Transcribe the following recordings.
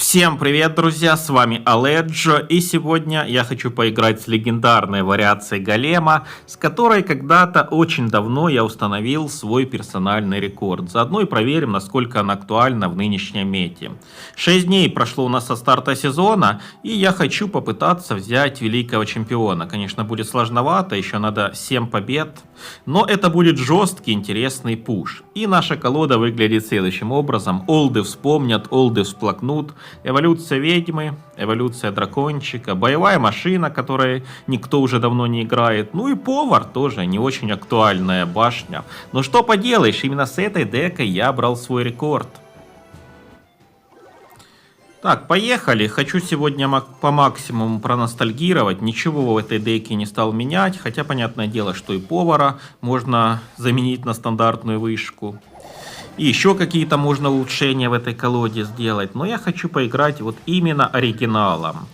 Всем привет, друзья, с вами Аледжо, и сегодня я хочу поиграть с легендарной вариацией голема, с которой когда-то очень давно я установил свой персональный рекорд. Заодно и проверим, насколько она актуальна в нынешнем мете. 6 дней прошло у нас со старта сезона, и я хочу попытаться взять великого чемпиона. Конечно, будет сложновато, еще надо 7 побед, но это будет жесткий, интересный пуш. И наша колода выглядит следующим образом. Олды вспомнят, олды всплакнут. Эволюция ведьмы, эволюция дракончика, боевая машина, которой никто уже давно не играет. Ну и повар тоже не очень актуальная башня. Но что поделаешь, именно с этой декой я брал свой рекорд. Так, поехали. Хочу сегодня по максимуму проностальгировать. Ничего в этой деке не стал менять. Хотя, понятное дело, что и повара можно заменить на стандартную вышку. И еще какие-то можно улучшения в этой колоде сделать. Но я хочу поиграть вот именно оригиналом.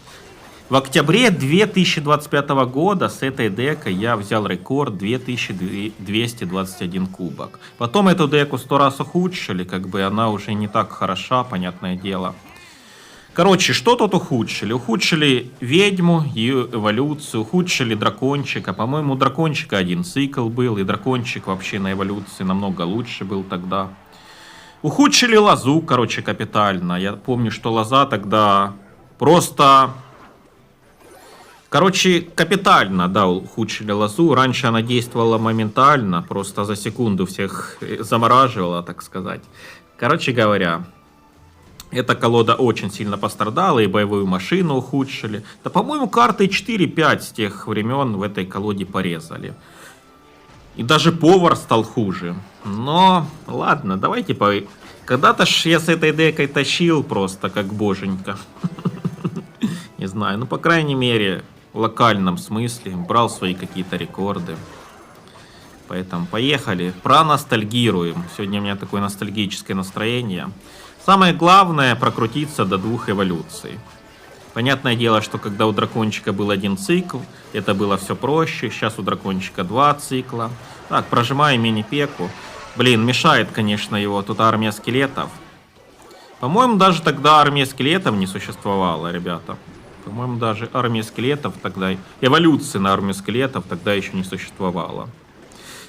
В октябре 2025 года с этой декой я взял рекорд 2221 кубок. Потом эту деку 100 раз ухудшили, как бы она уже не так хороша, понятное дело. Короче, что тут ухудшили? Ухудшили ведьму, ее эволюцию, ухудшили дракончика. По-моему, у дракончика один цикл был, и дракончик вообще на эволюции намного лучше был тогда. Ухудшили лозу, короче, капитально. Я помню, что лоза тогда просто... Короче, капитально, да, ухудшили лозу. Раньше она действовала моментально, просто за секунду всех замораживала, так сказать. Короче говоря, эта колода очень сильно пострадала, и боевую машину ухудшили. Да, по-моему, карты 4-5 с тех времен в этой колоде порезали. И даже повар стал хуже. Но, ладно, давайте по... Когда-то ж я с этой декой тащил просто как боженька. Не знаю, ну, по крайней мере, в локальном смысле брал свои какие-то рекорды. Поэтому поехали, проностальгируем. Сегодня у меня такое ностальгическое настроение. Самое главное прокрутиться до 2 эволюций. Понятное дело, что когда у дракончика был один цикл, это было все проще. Сейчас у дракончика 2 цикла. Так, прожимаем мини-пеку. Блин, мешает, конечно, его тут армия скелетов. По-моему, даже тогда армия скелетов не существовала, ребята. По-моему, даже армия скелетов тогда... Эволюции на армию скелетов тогда еще не существовало.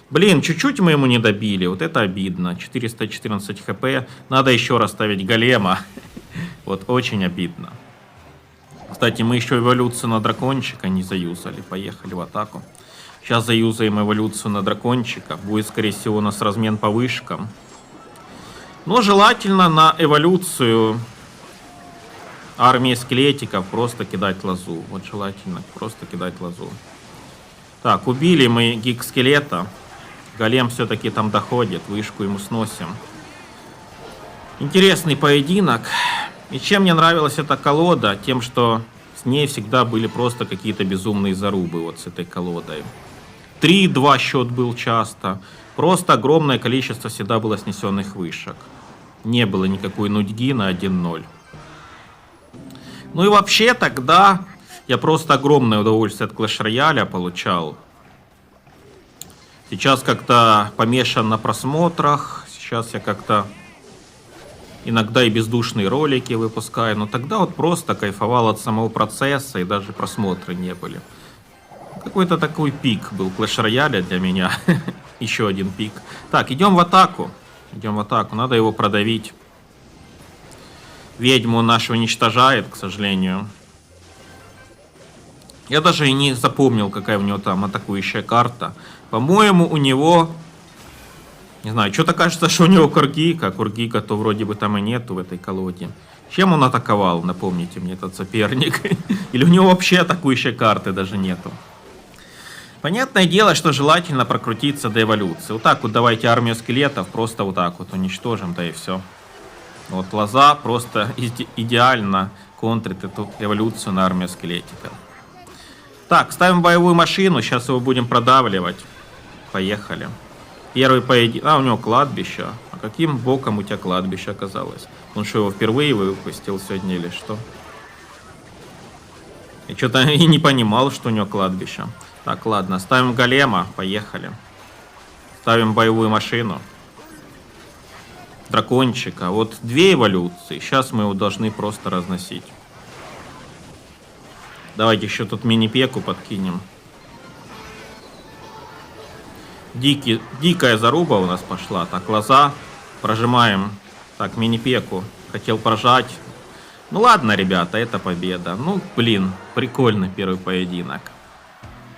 Блин, чуть-чуть мы ему не добили. Вот это обидно. 414 хп. Надо еще раз ставить голема. Вот очень обидно. Кстати, мы еще эволюцию на дракончика не заюзали. Поехали в атаку. Сейчас заюзаем эволюцию на дракончика. Будет, скорее всего, у нас размен по вышкам. Но желательно на эволюцию армии скелетиков просто кидать лозу. Вот желательно просто кидать лозу. Так, убили мы гиг-скелета. Голем все-таки там доходит. Вышку ему сносим. Интересный поединок. И чем мне нравилась эта колода? Тем, что с ней всегда были просто какие-то безумные зарубы. Вот с этой колодой. 3-2 счет был часто. Просто огромное количество всегда было снесенных вышек. Не было никакой нудьги на 1-0. Ну и вообще тогда я просто огромное удовольствие от Clash Royale получал. Сейчас как-то помешан на просмотрах. Сейчас я как-то иногда и бездушные ролики выпускаю. Но тогда вот просто кайфовал от самого процесса, и даже просмотры не были. Какой-то такой пик был Clash Royale для меня. Еще один пик. Так, идем в атаку. Идем в атаку. Надо его продавить. Ведьму нашу уничтожает, к сожалению. Я даже и не запомнил, какая у него там атакующая карта. По-моему, у него... Не знаю, что-то кажется, что у него Кургика. Кургика то вроде бы там и нету в этой колоде. Чем он атаковал, напомните мне, этот соперник? Или у него вообще атакующей карты даже нету? Понятное дело, что желательно прокрутиться до эволюции. Вот так вот давайте армию скелетов просто вот так вот уничтожим, да и все. Вот лоза просто идеально контрит эту эволюцию на армию скелетиков. Так, ставим боевую машину, сейчас его будем продавливать. Поехали. Первый поединок. А, у него кладбище. А каким боком у тебя кладбище оказалось? Он что, его впервые выпустил сегодня или что? Я что-то и не понимал, что у него кладбище. Так, ладно, ставим голема, поехали. Ставим боевую машину. дракончика. Вот 2 эволюции. Сейчас мы его должны просто разносить. Давайте еще тут мини-пеку подкинем. Дикая заруба у нас пошла. Так, лоза. Прожимаем. Так, мини-пеку. Хотел прожать. Ну ладно, ребята, это победа. Ну, блин, прикольный первый поединок.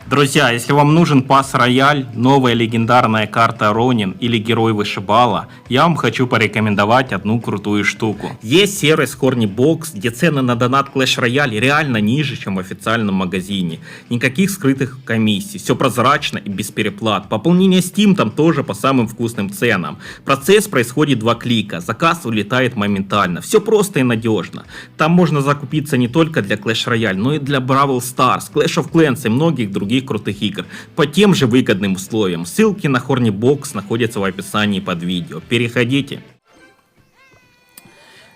Друзья, если вам нужен пас Рояль, новая легендарная карта Ронин или Герой Вышибала, я вам хочу порекомендовать одну крутую штуку. Есть сервис Hornybox, где цены на донат Clash Royale реально ниже, чем в официальном магазине. Никаких скрытых комиссий, все прозрачно и без переплат. Пополнение Steam там тоже по самым вкусным ценам. Процесс происходит 2 клика, заказ улетает моментально. Все просто и надежно. Там можно закупиться не только для Clash Royale, но и для Brawl Stars, Clash of Clans и многих других крутых игр по тем же выгодным условиям. Ссылки на Hornybox находятся в описании под видео. Переходите.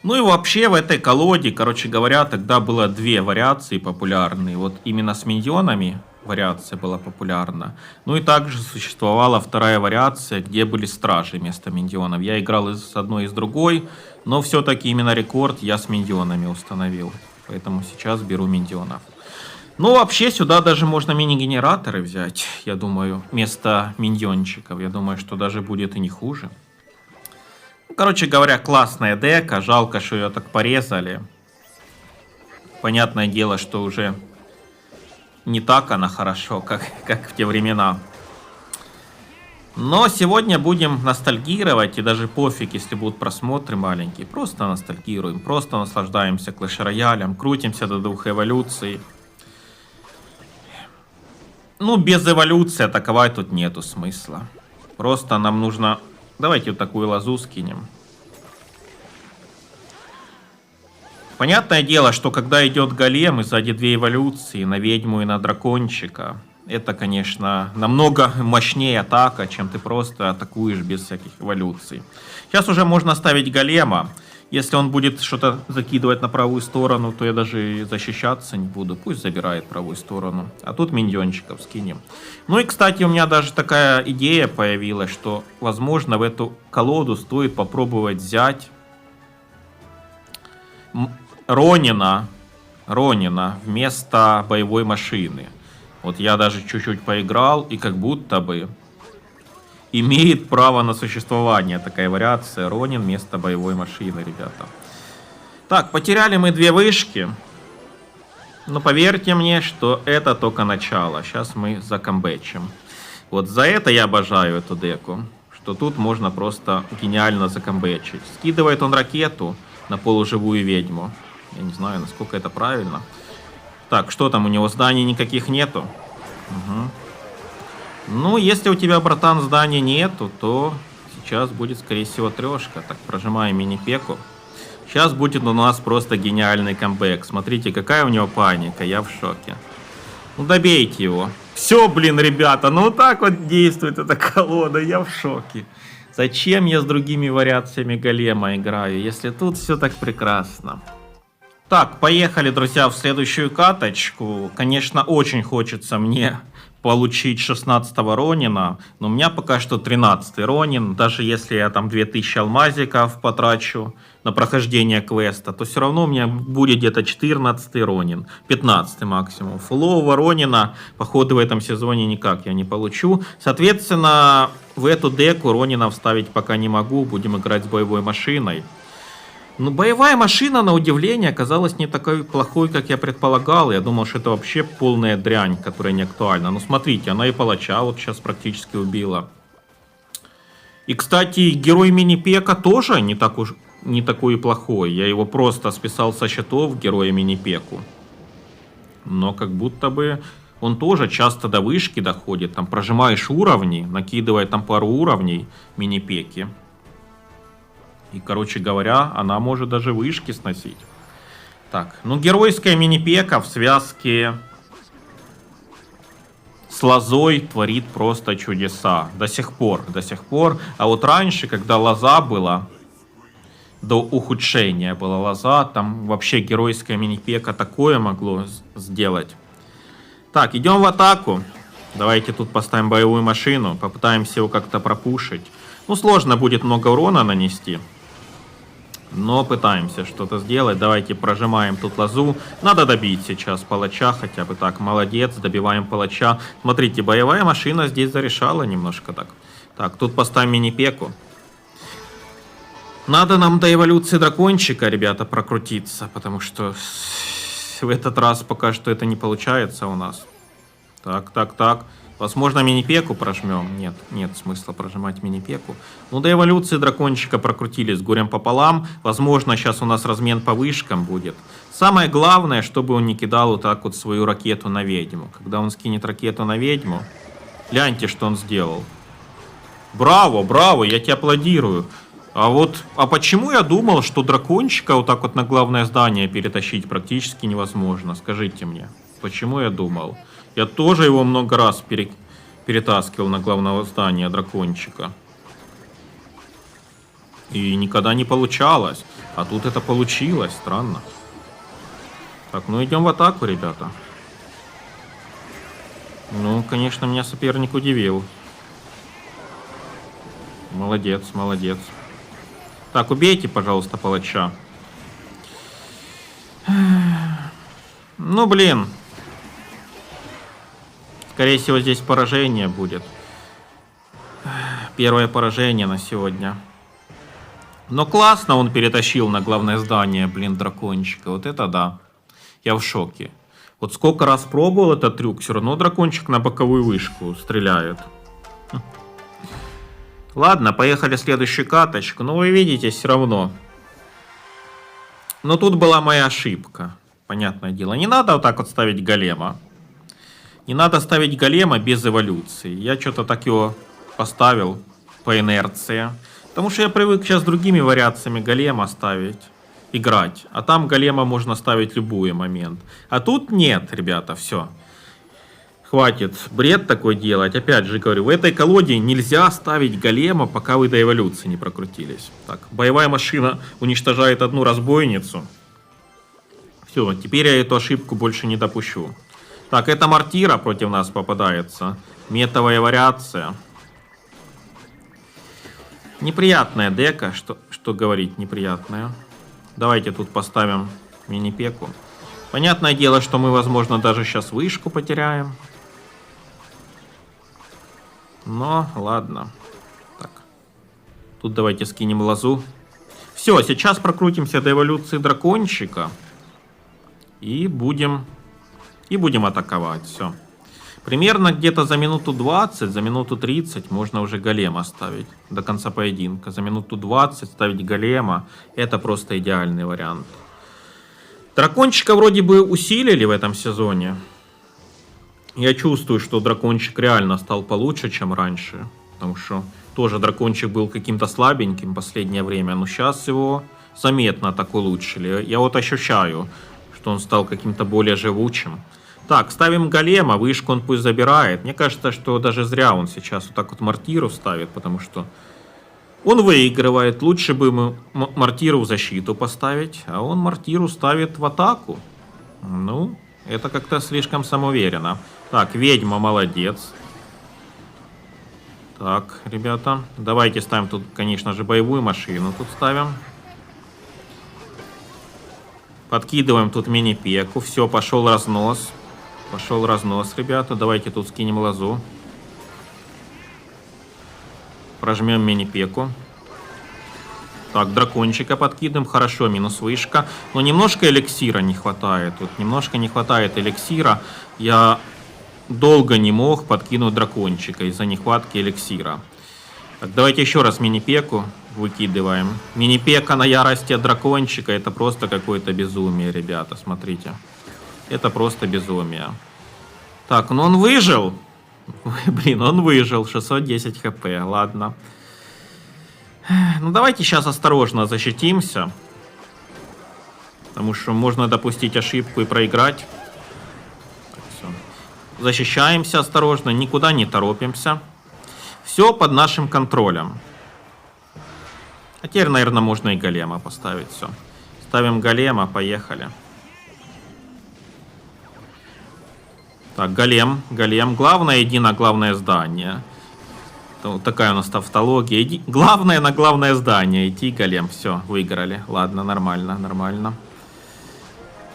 Ну и вообще в этой колоде, короче говоря, тогда было 2 вариации популярные. Вот именно с миньонами вариация была популярна. Ну и также существовала 2-я вариация, где были стражи вместо миньонов. Я играл с одной и с другой, но все-таки именно рекорд я с миньонами установил. Поэтому сейчас беру миньонов. Ну, вообще, сюда даже можно мини-генераторы взять, я думаю, вместо миньончиков. Я думаю, что даже будет и не хуже. Ну, короче говоря, классная дека. Жалко, что ее так порезали. Понятное дело, что уже не так она хорошо, как в те времена. Но сегодня будем ностальгировать, и даже пофиг, если будут просмотры маленькие. Просто ностальгируем, просто наслаждаемся Clash Royale, крутимся до 2 эволюций. Ну, без эволюции атаковать тут нету смысла. Просто нам нужно... Давайте вот такую лозу скинем. Понятное дело, что когда идет голем и сзади 2 эволюции, на ведьму и на дракончика, это, конечно, намного мощнее атака, чем ты просто атакуешь без всяких эволюций. Сейчас уже можно ставить голема. Если он будет что-то закидывать на правую сторону, то я даже защищаться не буду. Пусть забирает правую сторону. А тут миньончиков скинем. Ну и, кстати, у меня даже такая идея появилась, что, возможно, в эту колоду стоит попробовать взять Ронина вместо боевой машины. Вот я даже чуть-чуть поиграл, и как будто бы имеет право на существование такая вариация. Ронин вместо боевой машины, ребята. Так, потеряли мы 2 вышки. Но поверьте мне, что это только начало. Сейчас мы закомбэчим. Вот за это я обожаю эту деку. Что тут можно просто гениально закомбэчить. Скидывает он ракету на полуживую ведьму. Я не знаю, насколько это правильно. Так, что там у него? Зданий никаких нету. Угу. Ну, если у тебя, братан, здания нету, то сейчас будет, скорее всего, 3. Так, прожимаем мини-пеку. Сейчас будет у нас просто гениальный камбэк. Смотрите, какая у него паника, я в шоке. Ну, добейте его. Все, блин, ребята, ну вот так вот действует эта колода, я в шоке. Зачем я с другими вариациями голема играю, если тут все так прекрасно? Так, поехали, друзья, в следующую каточку. Конечно, очень хочется мне получить 16-го Ронина, но у меня пока что 13-й Ронин. Даже если я там 2000 алмазиков потрачу на прохождение квеста, то все равно у меня будет где-то 14-й Ронин, 15-й максимум. Фулового Ронина, походу, в этом сезоне никак я не получу. Соответственно, в эту деку Ронина вставить пока не могу, будем играть с боевой машиной. Но боевая машина, на удивление, оказалась не такой плохой, как я предполагал. Я думал, что это вообще полная дрянь, которая не актуальна. Ну, смотрите, она и палача вот сейчас практически убила. И, кстати, герой мини-пека тоже не такой плохой. Я его просто списал со счетов, героя мини-пеку. Но как будто бы он тоже часто до вышки доходит. Там прожимаешь уровни, накидывая там пару уровней мини-пеки. И, короче говоря, она может даже вышки сносить. Так, ну геройская мини-пека в связке с лозой творит просто чудеса. До сих пор. А вот раньше, когда лоза была, до ухудшения была лоза, там вообще геройская мини-пека такое могло сделать. Так, идем в атаку. Давайте тут поставим боевую машину. Попытаемся его как-то пропушить. Ну, сложно будет много урона нанести. Но пытаемся что-то сделать. Давайте прожимаем тут лозу. Надо добить сейчас палача хотя бы. Так, молодец, добиваем палача. Смотрите, боевая машина здесь зарешала немножко так. Так, тут поставим мини-пеку. Надо нам до эволюции дракончика, ребята, прокрутиться. Потому что в этот раз пока что это не получается у нас. Так. Возможно, мини-пеку прожмем. Нет смысла прожимать мини-пеку. Ну, до эволюции дракончика прокрутились с горем пополам. Возможно, сейчас у нас размен по вышкам будет. Самое главное, чтобы он не кидал вот так вот свою ракету на ведьму. Когда он скинет ракету на ведьму, гляньте, что он сделал. Браво, я тебе аплодирую. А почему я думал, что дракончика вот так вот на главное здание перетащить практически невозможно? Скажите мне, почему я думал? Я тоже его много раз перетаскивал на главное здание дракончика. И никогда не получалось. А тут это получилось, странно. Так, ну идем в атаку, ребята. Ну, конечно, меня соперник удивил. Молодец. Так, убейте, пожалуйста, палача. Ну, блин. Скорее всего, здесь поражение будет. Первое поражение на сегодня. Но классно он перетащил на главное здание, блин, дракончика. Вот это да. Я в шоке. Вот сколько раз пробовал этот трюк, все равно дракончик на боковую вышку стреляет. Ладно, поехали в следующую каточку. Но вы видите, все равно. Но тут была моя ошибка. Понятное дело. Не надо вот так вот ставить голема. Не надо ставить голема без эволюции. Я что-то так его поставил по инерции. Потому что я привык сейчас другими вариациями голема ставить. Играть. А там голема можно ставить в любой момент. А тут нет, ребята, все. Хватит бред такой делать. Опять же говорю, в этой колоде нельзя ставить голема, пока вы до эволюции не прокрутились. Так, боевая машина уничтожает одну разбойницу. Все, теперь я эту ошибку больше не допущу. Так, это мортира против нас попадается. Метовая вариация. Неприятная дека, что говорить неприятная. Давайте тут поставим мини-пеку. Понятное дело, что мы, возможно, даже сейчас вышку потеряем. Но, ладно. Так. Тут давайте скинем лозу. Все, сейчас прокрутимся до эволюции дракончика. И будем атаковать. Все. Примерно где-то за минуту 20, за минуту 30 можно уже голема ставить до конца поединка. За минуту 20 ставить голема — это просто идеальный вариант. Дракончика вроде бы усилили в этом сезоне. Я чувствую, что дракончик реально стал получше, чем раньше. Потому что тоже дракончик был каким-то слабеньким в последнее время. Но сейчас его заметно так улучшили. Я вот ощущаю, что он стал каким-то более живучим. Так, ставим голема, вышку он пусть забирает. Мне кажется, что даже зря он сейчас вот так вот мортиру ставит, потому что он выигрывает. Лучше бы ему мортиру в защиту поставить, а он мортиру ставит в атаку. Ну, это как-то слишком самоуверенно. Так, ведьма молодец. Так, ребята, давайте ставим тут, конечно же, боевую машину. Тут ставим. Подкидываем тут мини-пеку. Все, пошел разнос. Пошел разнос, ребята. Давайте тут скинем лозу. Прожмем мини-пеку. Так, дракончика подкидываем. Хорошо, минус вышка. Но немножко эликсира не хватает. Вот немножко не хватает эликсира. Я долго не мог подкинуть дракончика из-за нехватки эликсира. Так, давайте еще раз мини-пеку выкидываем. Мини-пека на ярости от дракончика — это просто какое-то безумие, ребята. Смотрите. Это просто безумие. Так, ну он выжил. Блин, он выжил. 610 хп, ладно. Ну давайте сейчас осторожно защитимся. Потому что можно допустить ошибку и проиграть. Так, все. Защищаемся осторожно, никуда не торопимся. Все под нашим контролем. А теперь, наверное, можно и голема поставить. Все. Ставим голема, поехали. Так, голем. Главное, иди на главное здание. Вот такая у нас тавтология. Главное на главное здание идти, голем. Все, выиграли. Ладно, нормально, нормально.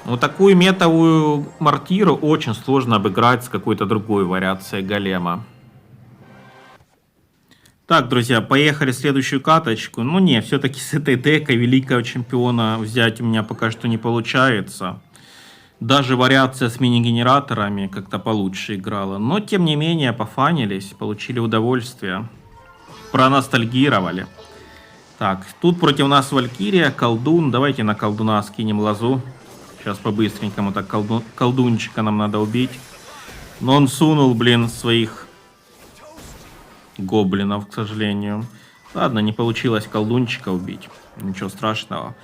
Ну, такую метовую мортиру очень сложно обыграть с какой-то другой вариацией голема. Так, друзья, поехали в следующую каточку. Ну, не, все-таки с этой декой великого чемпиона взять у меня пока что не получается. Даже вариация с мини-генераторами как-то получше играла. Но, тем не менее, пофанились, получили удовольствие. Проностальгировали. Так, тут против нас Валькирия, колдун. Давайте на колдуна скинем лозу. Сейчас по-быстренькому так колдунчика нам надо убить. Но он сунул, блин, своих гоблинов, к сожалению. Ладно, не получилось колдунчика убить. Ничего страшного.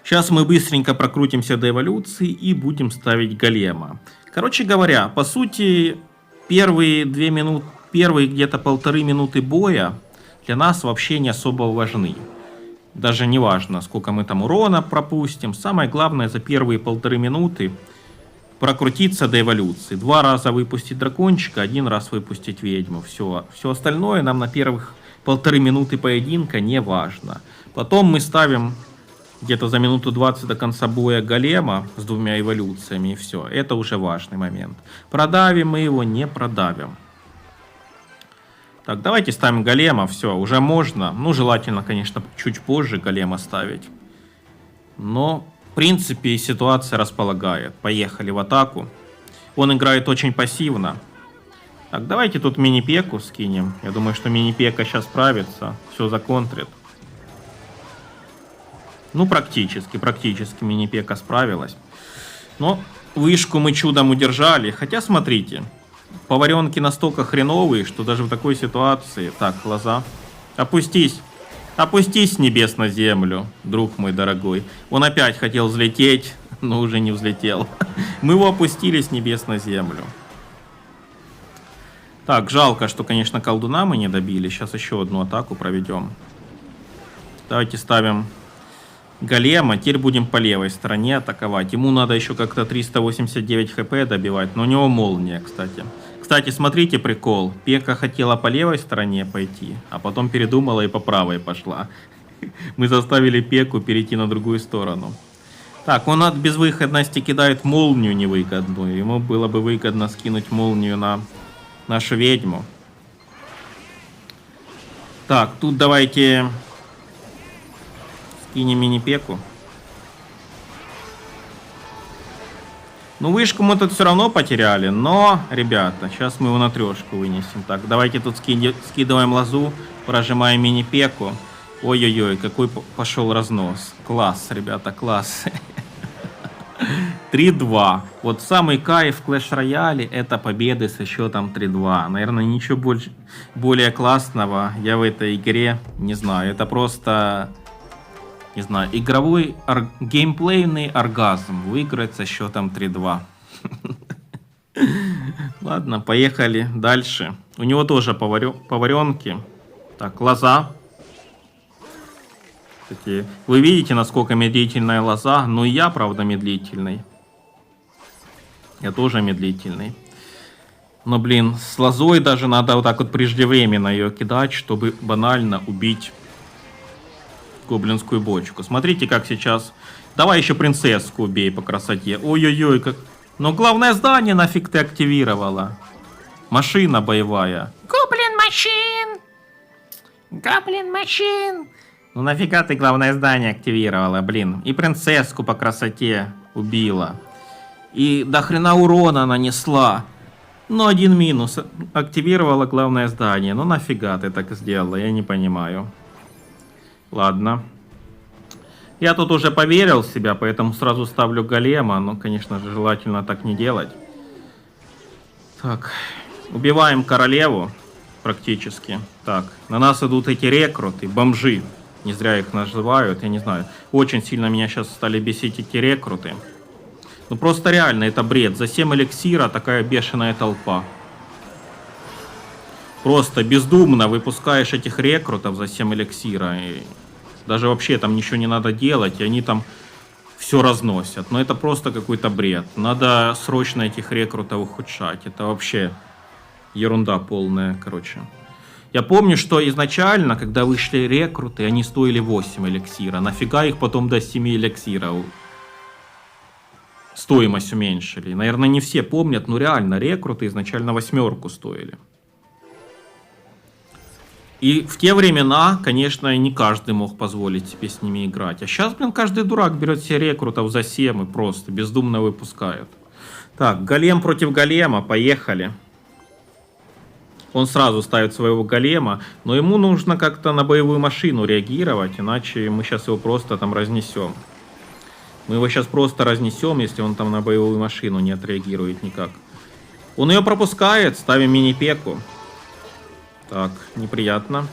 Сейчас мы быстренько прокрутимся до эволюции и будем ставить голема. Короче говоря, по сути, первые где-то 1,5 минуты боя для нас вообще не особо важны. Даже не важно, сколько мы там урона пропустим. Самое главное за первые 1,5 минуты прокрутиться до эволюции. 2 раза выпустить дракончика, 1 раз выпустить ведьму. Все остальное нам на первых 1,5 минуты поединка не важно. Потом мы ставим где-то за минуту 20 до конца боя голема с 2 эволюциями, и все. Это уже важный момент. Продавим мы его, не продавим. Так, давайте ставим голема, все, уже можно. Ну, желательно, конечно, чуть позже голема ставить. Но, в принципе, ситуация располагает. Поехали в атаку. Он играет очень пассивно. Так, давайте тут мини-пеку скинем. Я думаю, что мини-пека сейчас справится. Все законтрит. Ну, практически мини-пека справилась. Но вышку мы чудом удержали. Хотя, смотрите, поваренки настолько хреновые, что даже в такой ситуации... Так, лоза. Опустись. Опустись с небес на землю, друг мой дорогой. Он опять хотел взлететь, но уже не взлетел. Мы его опустили с небес на землю. Так, жалко, что, конечно, колдуна мы не добили. Сейчас еще одну атаку проведем. Давайте ставим голема. Теперь будем по левой стороне атаковать. Ему надо еще как-то 389 хп добивать. Но у него молния, кстати. Кстати, смотрите прикол. Пека хотела по левой стороне пойти, а потом передумала и по правой пошла. Мы заставили Пеку перейти на другую сторону. Так, он от безвыходности кидает молнию невыгодную. Ему было бы выгодно скинуть молнию на нашу ведьму. Так, тут давайте скинем мини-пеку. Ну, вышку мы тут все равно потеряли, но, ребята, сейчас мы его на 3 вынесем. Так, давайте тут скидываем лозу, прожимаем мини-пеку. Ой-ой-ой, какой пошел разнос. Класс, ребята, класс. 3-2. Вот самый кайф в Clash Royale это победы с счетом 3-2. Наверное, ничего более классного я в этой игре не знаю. Это просто... Не знаю, игровой геймплейный оргазм выиграть со счетом 3-2. Ладно, поехали дальше. У него тоже поваренки. Так, лоза. Кстати, вы видите, насколько медлительная лоза? Но и я, правда, медлительный. Я тоже медлительный. Но, блин, с лозой даже надо вот так вот преждевременно ее кидать, чтобы банально убить гоблинскую бочку. Смотрите, как сейчас. Давай еще принцесску убей по красоте. Ой-ой-ой, как... Но главное здание нафиг ты активировала. Машина боевая. Гоблин-машин! Гоблин-машин! Ну нафига ты главное здание активировала, блин. И принцесску по красоте убила. И до хрена урона нанесла. Но 1 минус. Активировала главное здание. Ну нафига ты так сделала, я не понимаю. Ладно. Я тут уже поверил в себя, поэтому сразу ставлю голема. Но, конечно же, желательно так не делать. Так. Убиваем королеву. Практически. Так. На нас идут эти рекруты, бомжи. Не зря их называют, я не знаю. Очень сильно меня сейчас стали бесить эти рекруты. Ну просто реально, это бред. За 7 эликсира такая бешеная толпа. Просто бездумно выпускаешь этих рекрутов за 7 эликсира. И даже вообще там ничего не надо делать, и они там все разносят. Но это просто какой-то бред. Надо срочно этих рекрутов ухудшать. Это вообще ерунда полная, короче. Я помню, что изначально, когда вышли рекруты, они стоили 8 эликсира. Нафига их потом до 7 эликсиров стоимость уменьшили? Наверное, не все помнят, но реально рекруты изначально 8 стоили. И в те времена, конечно, не каждый мог позволить себе с ними играть. А сейчас, блин, каждый дурак берет себе рекрутов за 7 и просто бездумно выпускает. Так, голем против голема, поехали. Он сразу ставит своего голема, но ему нужно как-то на боевую машину реагировать, иначе мы сейчас его просто там разнесем. Мы его сейчас просто разнесем, если он там на боевую машину не отреагирует никак. Он ее пропускает, ставим мини-пеку. Так, неприятно.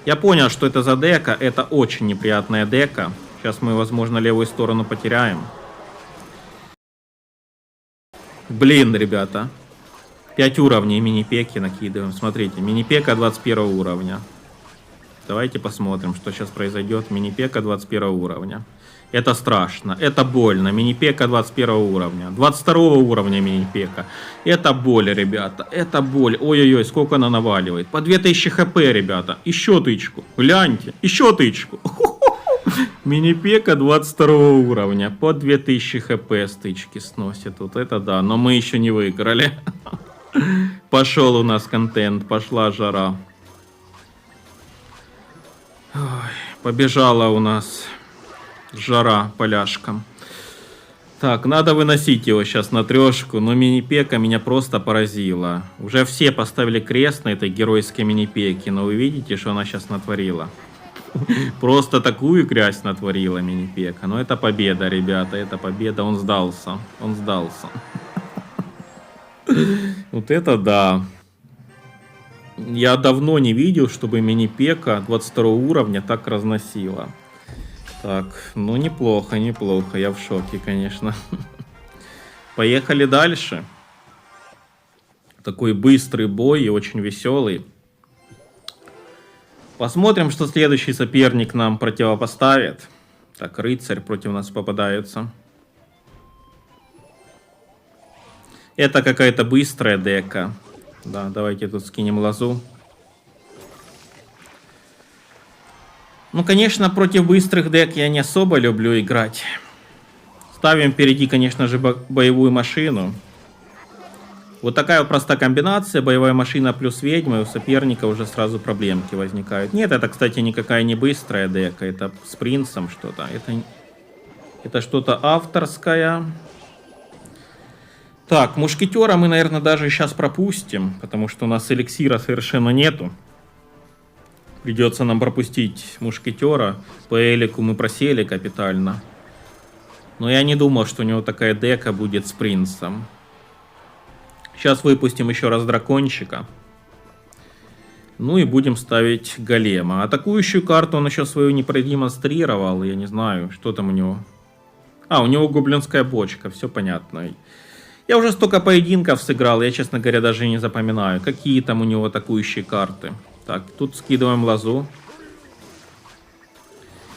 Я понял, что это за дека. Это очень неприятная дека. Сейчас мы, возможно, левую сторону потеряем. Блин, ребята. 5 уровней мини-пеки накидываем. Смотрите, мини-пека 21 уровня. Давайте посмотрим, что сейчас произойдет. Мини-пека 21 уровня. Это страшно, это больно. Мини-пека 21 уровня. 22 уровня мини-пека. Это боль, ребята. Это боль. Ой-ой-ой, сколько она наваливает. По 2000 хп, ребята. Еще тычку. Гляньте. Еще тычку. Мини-пека 22 уровня. По 2000 хп стычки сносит. Вот это да. Но мы еще не выиграли. Пошел у нас контент. Пошла жара. Ой, побежала у нас жара поляшкам. Так, надо выносить его сейчас на трешку. Но мини-пека меня просто поразила. Уже все поставили крест на этой геройской мини-пеке. Но вы видите, что она сейчас натворила. Просто такую грязь натворила мини-пека. Но это победа, ребята. Это победа. Он сдался. Он сдался. Вот это да. Я давно не видел, чтобы мини-пека 22 уровня так разносила. Так, ну неплохо, неплохо. Я в шоке, конечно. Поехали дальше. Такой быстрый бой и очень веселый. Посмотрим, что следующий соперник нам противопоставит. Так, рыцарь против нас попадается. Это какая-то быстрая дека. Да, давайте тут скинем лозу. Ну, конечно, против быстрых дек я не особо люблю играть. Ставим впереди, конечно же, боевую машину. Вот такая вот простая комбинация. Боевая машина плюс ведьма. И у соперника уже сразу проблемки возникают. Нет, это, кстати, никакая не быстрая дека. Это с принцем что-то. Это что-то авторское. Так, мушкетера мы, наверное, даже сейчас пропустим. Потому что у нас эликсира совершенно нету. Придется нам пропустить мушкетера. По элику мы просели капитально. Но я не думал, что у него такая дека будет с принцем. Сейчас выпустим еще раз дракончика. Ну и будем ставить голема. Атакующую карту он еще свою не продемонстрировал. Я не знаю, что там у него. А, у него гоблинская бочка. Все понятно. Я уже столько поединков сыграл. Я, честно говоря, даже не запоминаю, какие там у него атакующие карты. Так, тут скидываем лозу.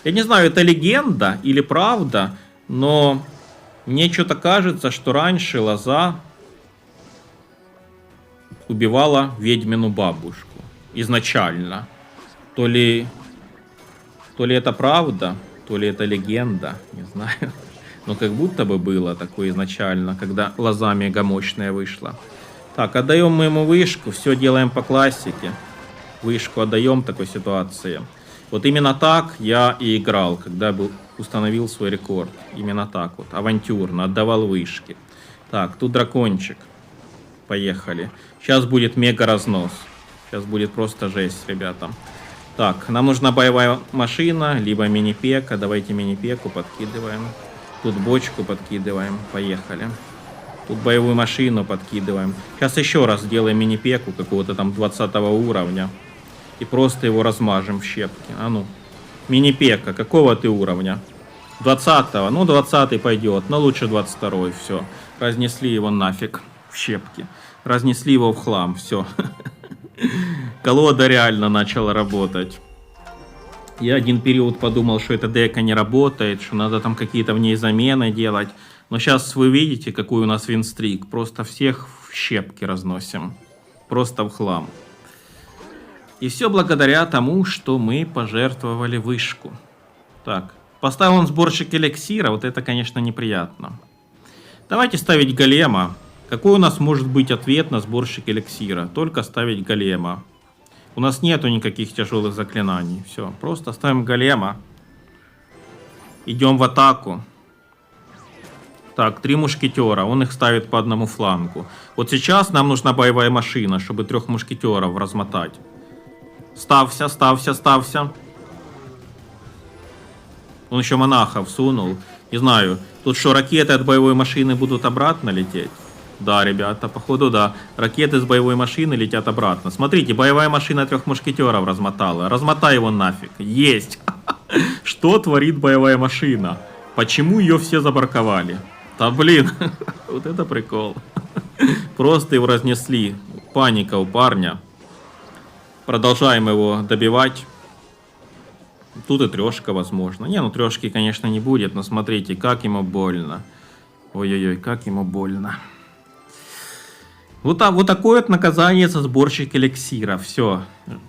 Я не знаю, это легенда или правда, но мне что-то кажется, что раньше лоза убивала ведьмину бабушку. Изначально. То ли это правда, то ли это легенда, не знаю. Но как будто бы было такое изначально, когда лоза мега мощная вышла. Так, отдаем мы ему вышку, все делаем по классике. Вышку отдаем в такой ситуации. Вот именно так я и играл, когда установил свой рекорд. Именно так вот, авантюрно, отдавал вышки. Так, тут дракончик. Поехали. Сейчас будет мега разнос. Сейчас будет просто жесть, ребята. Так, нам нужна боевая машина, либо мини-пека. Давайте мини-пеку подкидываем. Тут бочку подкидываем. Поехали. Тут боевую машину подкидываем. Сейчас еще раз сделаем мини-пеку какого-то там 20 уровня. И просто его размажем в щепки. А ну. Мини-пека, какого ты уровня? 20-го. Ну, 20-й пойдет. Но лучше 22-й. Все. Разнесли его нафиг в щепки. Разнесли его в хлам. Все. Колода реально начала работать. Я один период подумал, что эта дека не работает, что надо там какие-то в ней замены делать. Но сейчас вы видите, какой у нас винстрик. Просто всех в щепки разносим. Просто в хлам. И все благодаря тому, что мы пожертвовали вышку. Так, поставил он сборщик эликсира, вот это, конечно, неприятно. Давайте ставить голема. Какой у нас может быть ответ на сборщик эликсира? Только ставить голема. У нас нету никаких тяжелых заклинаний. Все, просто ставим голема. Идем в атаку. Так, 3 мушкетера. Он их ставит по одному флангу. Вот сейчас нам нужна боевая машина, чтобы 3 мушкетеров размотать. Ставься, ставься, ставься. Он еще монахов сунул. Не знаю, тут что, ракеты от боевой машины будут обратно лететь? Да, ребята, походу да. Ракеты с боевой машины летят обратно. Смотрите, боевая машина 3 мушкетеров размотала. Размотай его нафиг. Есть. Что творит боевая машина? Почему ее все забарковали? Да блин, вот это прикол. Просто его разнесли. Паника у парня. Продолжаем его добивать. Тут и 3, возможно. Не, ну 3, конечно, не будет, но смотрите, как ему больно. Ой-ой-ой, как ему больно. Вот такое вот наказание за сборщик эликсира. Все.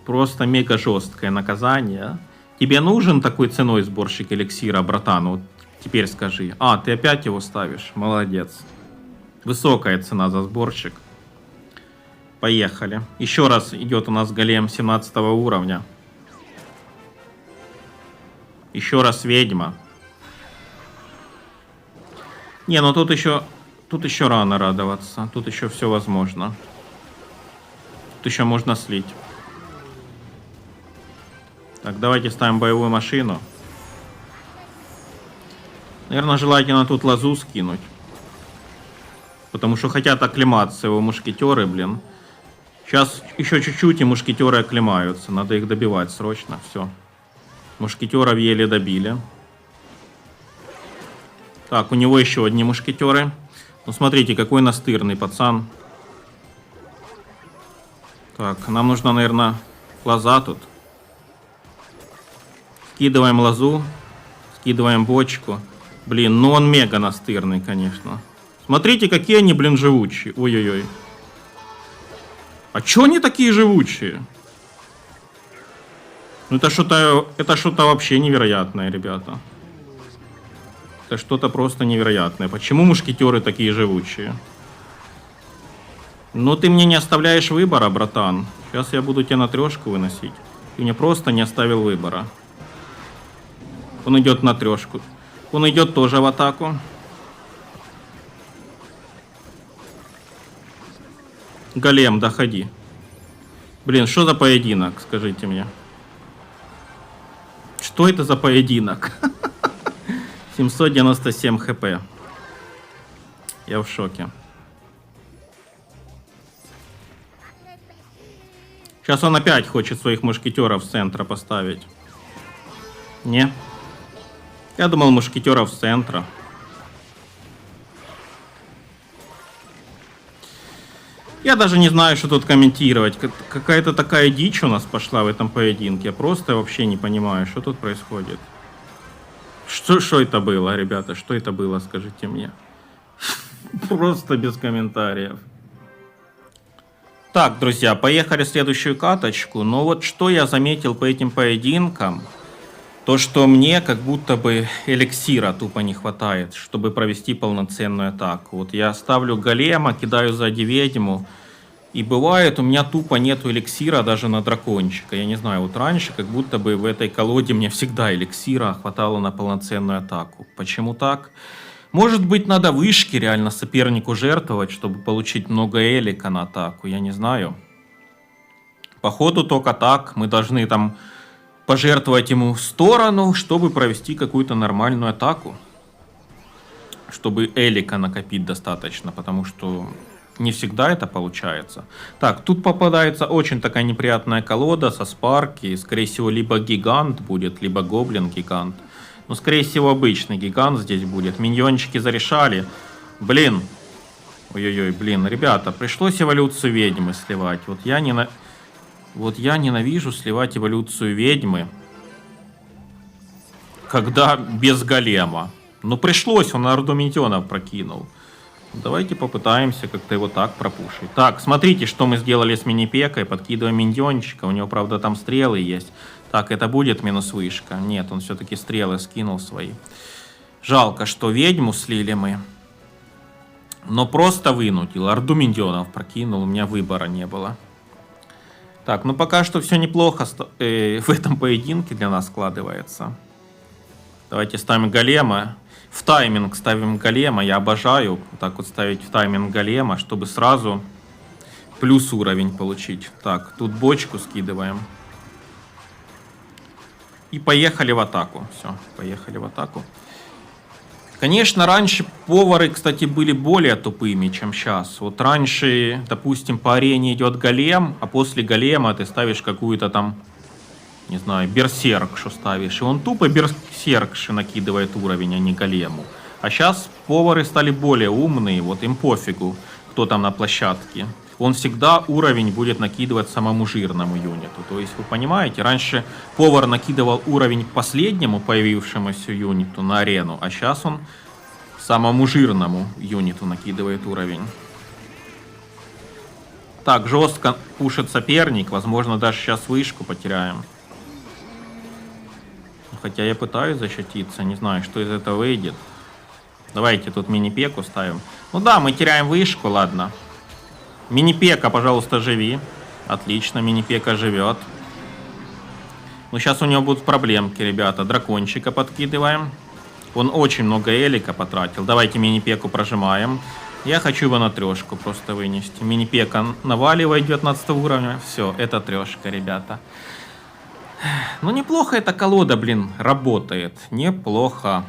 Просто мега жесткое наказание. Тебе нужен такой ценой сборщик эликсира, братан? Вот теперь скажи. А, ты опять его ставишь? Молодец. Высокая цена за сборщик. Поехали. Еще раз идет у нас голем 17 уровня. Еще раз ведьма. Не, ну тут еще рано радоваться. Тут еще все возможно. Тут еще можно слить. Так, давайте ставим боевую машину. Наверное, желательно тут лозу скинуть. Потому что хотят оклематься его мушкетеры, блин. Сейчас еще чуть-чуть и мушкетеры оклемаются. Надо их добивать срочно. Все. Мушкетеров еле добили. Так, у него еще одни мушкетеры. Ну, смотрите, какой настырный пацан. Так, нам нужна, наверное, лоза тут. Скидываем лозу. Скидываем бочку. Блин, ну он мега настырный, конечно. Смотрите, какие они, блин, живучие. Ой-ой-ой. А чё они такие живучие? Ну это что-то вообще невероятное, ребята. Это что-то просто невероятное. Почему мушкетеры такие живучие? Ну ты мне не оставляешь выбора, братан. Сейчас я буду тебя на 3 выносить. Ты мне просто не оставил выбора. Он идет на 3. Он идет тоже в атаку. Голем, доходи. Блин, что за поединок, скажите мне. Что это за поединок? 797 хп. Я в шоке. Сейчас он опять хочет своих мушкетеров с центра поставить. Не? Я думал, мушкетеров с центра. Я даже не знаю, что тут комментировать. Какая-то такая дичь у нас пошла в этом поединке. Я просто вообще не понимаю, что тут происходит. Что это было, ребята? Что это было, скажите мне. Просто без комментариев. Так, друзья, поехали в следующую каточку. Но вот что я заметил по этим поединкам. То, что мне как будто бы эликсира тупо не хватает, чтобы провести полноценную атаку. Вот я ставлю голема, кидаю сзади ведьму. И бывает, у меня тупо нету эликсира даже на дракончика. Я не знаю, вот раньше как будто бы в этой колоде мне всегда эликсира хватало на полноценную атаку. Почему так? Может быть, надо вышки реально сопернику жертвовать, чтобы получить много элика на атаку. Я не знаю. Походу только так. Мы должны там пожертвовать ему в сторону, чтобы провести какую-то нормальную атаку. Чтобы элика накопить достаточно, потому что не всегда это получается. Так, тут попадается очень такая неприятная колода со спарки. Скорее всего, либо гигант будет, либо гоблин-гигант. Но, скорее всего, обычный гигант здесь будет. Миньончики зарешали. Блин. Ой-ой-ой, блин, ребята, пришлось эволюцию ведьмы сливать. Вот я ненавижу сливать эволюцию ведьмы, когда без голема. Ну пришлось, он орду миньонов прокинул. Давайте попытаемся как-то его так пропушить. Так, смотрите, что мы сделали с мини-пекой. Подкидываем миньончика. У него, правда, там стрелы есть. Так, это будет минус вышка? Нет, он все-таки стрелы скинул свои. Жалко, что ведьму слили мы. Но просто вынудил. Орду миньонов прокинул. У меня выбора не было. Так, ну пока что все неплохо в этом поединке для нас складывается. Давайте ставим голема. В тайминг ставим голема. Я обожаю вот так вот ставить в тайминг голема, чтобы сразу плюс уровень получить. Так, тут бочку скидываем. И поехали в атаку. Все, поехали в атаку. Конечно, раньше повары, кстати, были более тупыми, чем сейчас. Вот раньше, допустим, по арене идет голем, а после голема ты ставишь какую-то там, не знаю, берсеркшу ставишь. И он тупо берсеркши накидывает уровень, а не голему. А сейчас повары стали более умные, вот им пофигу, кто там на площадке. Он всегда уровень будет накидывать самому жирному юниту. То есть, вы понимаете, раньше повар накидывал уровень последнему появившемуся юниту на арену, а сейчас он самому жирному юниту накидывает уровень. Так, жестко пушит соперник, возможно, даже сейчас вышку потеряем. Хотя я пытаюсь защититься, не знаю, что из этого выйдет. Давайте тут мини-пеку ставим. Ну да, мы теряем вышку, ладно. Мини-пека, пожалуйста, живи. Отлично, мини-пека живет. Ну, сейчас у него будут проблемки, ребята. Дракончика подкидываем. Он очень много элика потратил. Давайте мини-пеку прожимаем. Я хочу его на трешку просто вынести. Мини-пека наваливает 19 уровня. Все, это трешка, ребята. Ну, неплохо эта колода, блин, работает. Неплохо.